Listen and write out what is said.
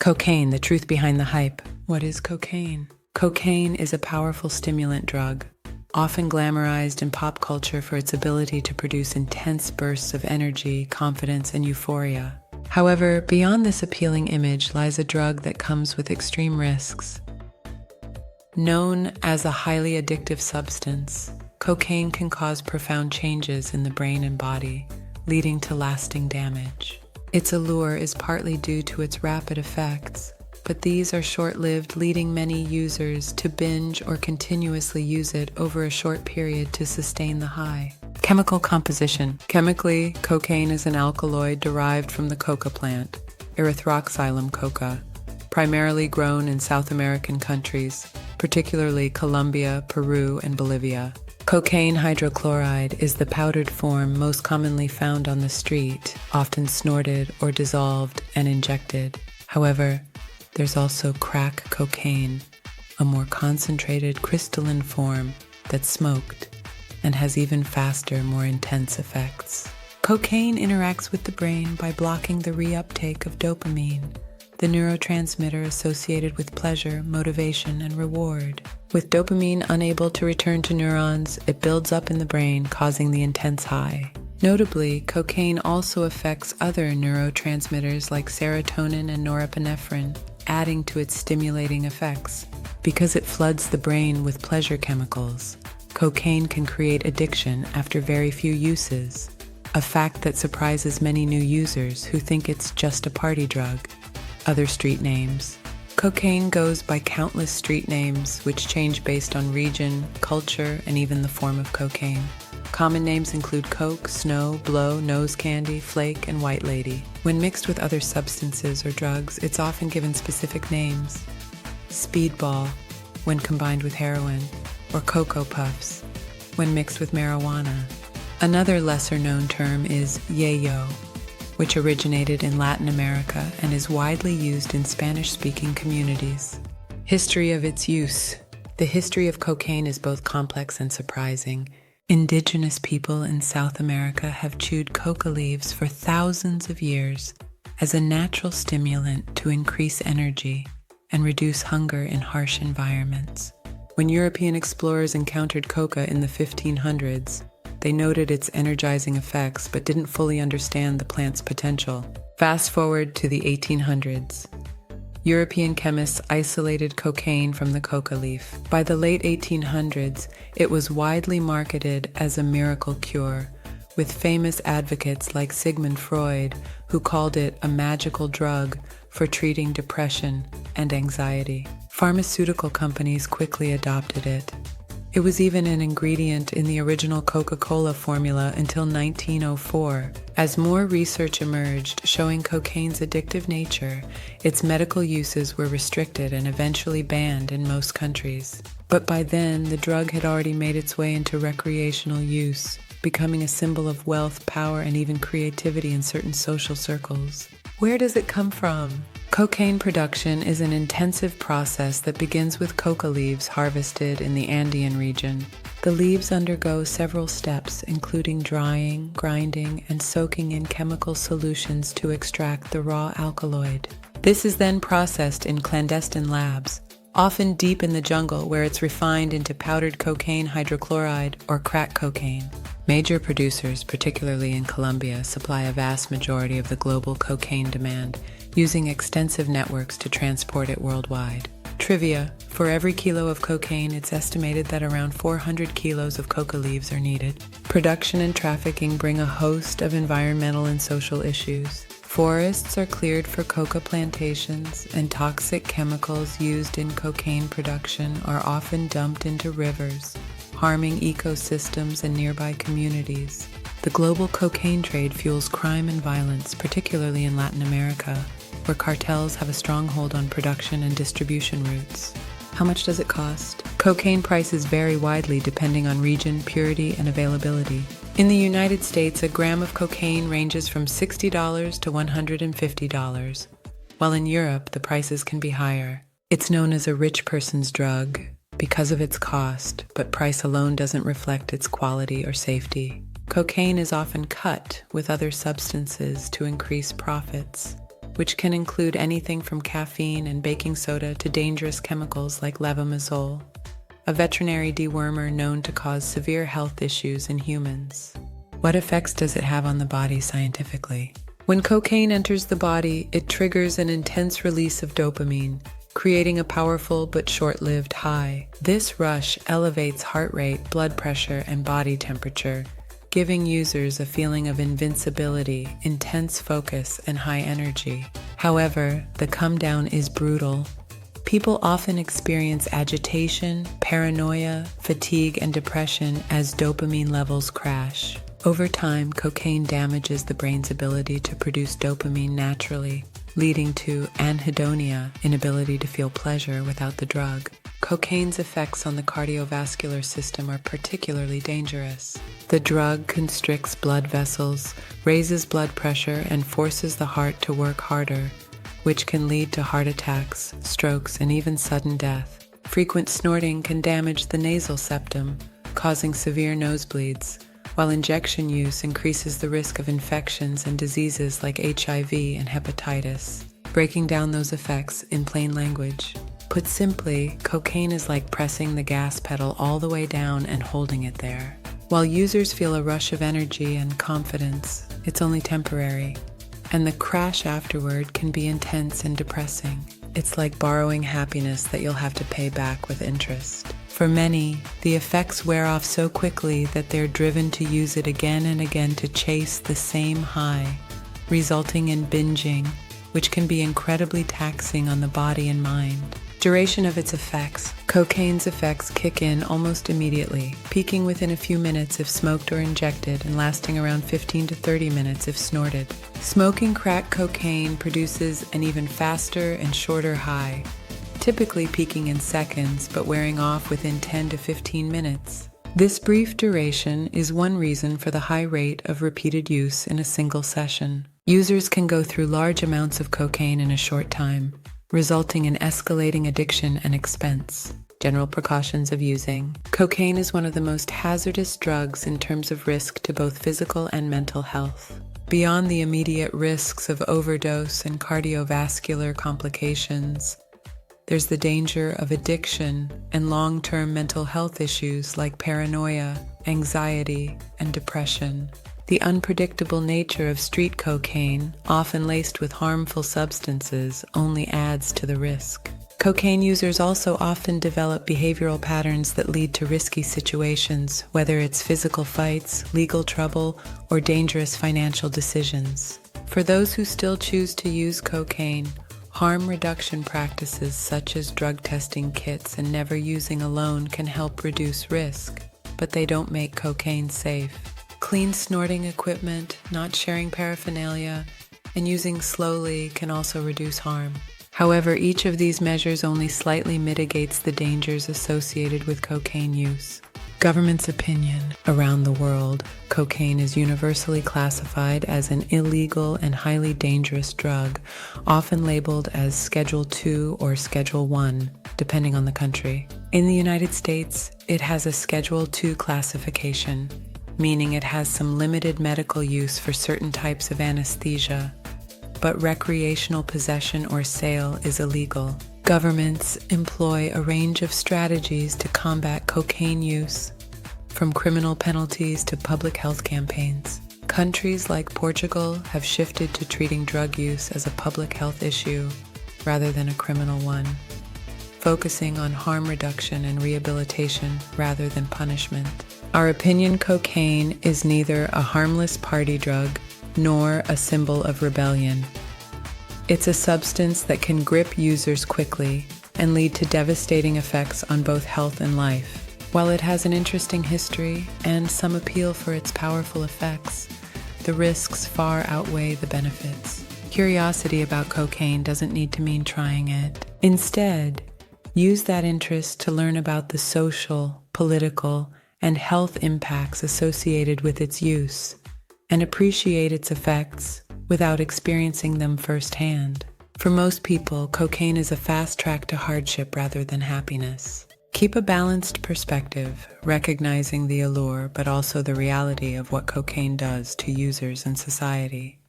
Cocaine, the truth behind the hype. What is cocaine? Cocaine is a powerful stimulant drug, often glamorized in pop culture for its ability to produce intense bursts of energy, confidence, and euphoria. However, beyond this appealing image lies a drug that comes with extreme risks. Known as a highly addictive substance, cocaine can cause profound changes in the brain and body, leading to lasting damage. Its allure is partly due to its rapid effects, but these are short-lived, leading many users to binge or continuously use it over a short period to sustain the high. Chemical composition. Chemically, cocaine is an alkaloid derived from the coca plant, Erythroxylum coca, primarily grown in South American countries, particularly Colombia, Peru, and Bolivia. Cocaine hydrochloride is the powdered form most commonly found on the street, often snorted or dissolved and injected. However, there's also crack cocaine, a more concentrated crystalline form that's smoked and has even faster, more intense effects. Cocaine interacts with the brain by blocking the reuptake of dopamine, the neurotransmitter associated with pleasure, motivation, and reward. With dopamine unable to return to neurons, it builds up in the brain, causing the intense high. Notably, cocaine also affects other neurotransmitters like serotonin and norepinephrine, adding to its stimulating effects. Because it floods the brain with pleasure chemicals, cocaine can create addiction after very few uses, a fact that surprises many new users who think it's just a party drug. Other street names. Cocaine goes by countless street names, which change based on region, culture, and even the form of cocaine. Common names include coke, snow, blow, nose candy, flake, and white lady. When mixed with other substances or drugs, it's often given specific names. Speedball, when combined with heroin, or Cocoa Puffs, when mixed with marijuana. Another lesser-known term is yayo, which originated in Latin America and is widely used in Spanish-speaking communities. History of its use. The history of cocaine is both complex and surprising. Indigenous people in South America have chewed coca leaves for thousands of years as a natural stimulant to increase energy and reduce hunger in harsh environments. When European explorers encountered coca in the 1500s, they noted its energizing effects but didn't fully understand the plant's potential. Fast forward to the 1800s. European chemists isolated cocaine from the coca leaf. By the late 1800s, it was widely marketed as a miracle cure, with famous advocates like Sigmund Freud, who called it a magical drug for treating depression and anxiety. Pharmaceutical companies quickly adopted it. It was even an ingredient in the original Coca-Cola formula until 1904. As more research emerged showing cocaine's addictive nature, its medical uses were restricted and eventually banned in most countries. But by then, the drug had already made its way into recreational use, becoming a symbol of wealth, power, and even creativity in certain social circles. Where does it come from? Cocaine production is an intensive process that begins with coca leaves harvested in the Andean region. The leaves undergo several steps, including drying, grinding, and soaking in chemical solutions to extract the raw alkaloid. This is then processed in clandestine labs, often deep in the jungle, where it's refined into powdered cocaine hydrochloride or crack cocaine. Major producers, particularly in Colombia, supply a vast majority of the global cocaine demand, using extensive networks to transport it worldwide. Trivia: for every kilo of cocaine, it's estimated that around 400 kilos of coca leaves are needed. Production and trafficking bring a host of environmental and social issues. Forests are cleared for coca plantations, and toxic chemicals used in cocaine production are often dumped into rivers, harming ecosystems and nearby communities. The global cocaine trade fuels crime and violence, particularly in Latin America, where cartels have a strong hold on production and distribution routes. How much does it cost? Cocaine prices vary widely depending on region, purity, and availability. In the United States, a gram of cocaine ranges from $60 to $150, while in Europe, the prices can be higher. It's known as a rich person's drug because of its cost, but price alone doesn't reflect its quality or safety. Cocaine is often cut with other substances to increase profits. which can include anything from caffeine and baking soda to dangerous chemicals like levamisole, a veterinary dewormer known to cause severe health issues in humans. What effects does it have on the body scientifically? When cocaine enters the body, it triggers an intense release of dopamine, creating a powerful but short-lived high. This rush elevates heart rate, blood pressure, and body temperature, giving users a feeling of invincibility, intense focus, and high energy. However, the come down is brutal. People often experience agitation, paranoia, fatigue, and depression as dopamine levels crash. Over time, cocaine damages the brain's ability to produce dopamine naturally, leading to anhedonia, inability to feel pleasure without the drug. Cocaine's effects on the cardiovascular system are particularly dangerous. The drug constricts blood vessels, raises blood pressure, and forces the heart to work harder, which can lead to heart attacks, strokes, and even sudden death. Frequent snorting can damage the nasal septum, causing severe nosebleeds, while injection use increases the risk of infections and diseases like HIV and hepatitis. Breaking down those effects in plain language. Put simply, cocaine is like pressing the gas pedal all the way down and holding it there. While users feel a rush of energy and confidence, it's only temporary, and the crash afterward can be intense and depressing. It's like borrowing happiness that you'll have to pay back with interest. For many, the effects wear off so quickly that they're driven to use it again and again to chase the same high, resulting in binging, which can be incredibly taxing on the body and mind. Duration of its effects. Cocaine's effects kick in almost immediately, peaking within a few minutes if smoked or injected and lasting around 15 to 30 minutes if snorted. Smoking crack cocaine produces an even faster and shorter high, typically peaking in seconds but wearing off within 10 to 15 minutes. This brief duration is one reason for the high rate of repeated use in a single session. Users can go through large amounts of cocaine in a short time, resulting in escalating addiction and expense. General precautions of using. Cocaine is one of the most hazardous drugs in terms of risk to both physical and mental health. Beyond the immediate risks of overdose and cardiovascular complications, there's the danger of addiction and long-term mental health issues like paranoia, anxiety, and depression. The unpredictable nature of street cocaine, often laced with harmful substances, only adds to the risk. Cocaine users also often develop behavioral patterns that lead to risky situations, whether it's physical fights, legal trouble, or dangerous financial decisions. For those who still choose to use cocaine, harm reduction practices such as drug testing kits and never using alone can help reduce risk, but they don't make cocaine safe. Clean snorting equipment, not sharing paraphernalia, and using slowly can also reduce harm. However, each of these measures only slightly mitigates the dangers associated with cocaine use. Government's opinion. Around the world, cocaine is universally classified as an illegal and highly dangerous drug, often labeled as Schedule II or Schedule I, depending on the country. In the United States, it has a Schedule II classification, meaning it has some limited medical use for certain types of anesthesia, but recreational possession or sale is illegal. Governments employ a range of strategies to combat cocaine use, from criminal penalties to public health campaigns. Countries like Portugal have shifted to treating drug use as a public health issue rather than a criminal one, focusing on harm reduction and rehabilitation rather than punishment. Our opinion, cocaine is neither a harmless party drug nor a symbol of rebellion. It's a substance that can grip users quickly and lead to devastating effects on both health and life. While it has an interesting history and some appeal for its powerful effects, the risks far outweigh the benefits. Curiosity about cocaine doesn't need to mean trying it. Instead, use that interest to learn about the social, political, and health impacts associated with its use, and appreciate its effects without experiencing them firsthand. For most people, cocaine is a fast track to hardship rather than happiness. Keep a balanced perspective, recognizing the allure but also the reality of what cocaine does to users and society.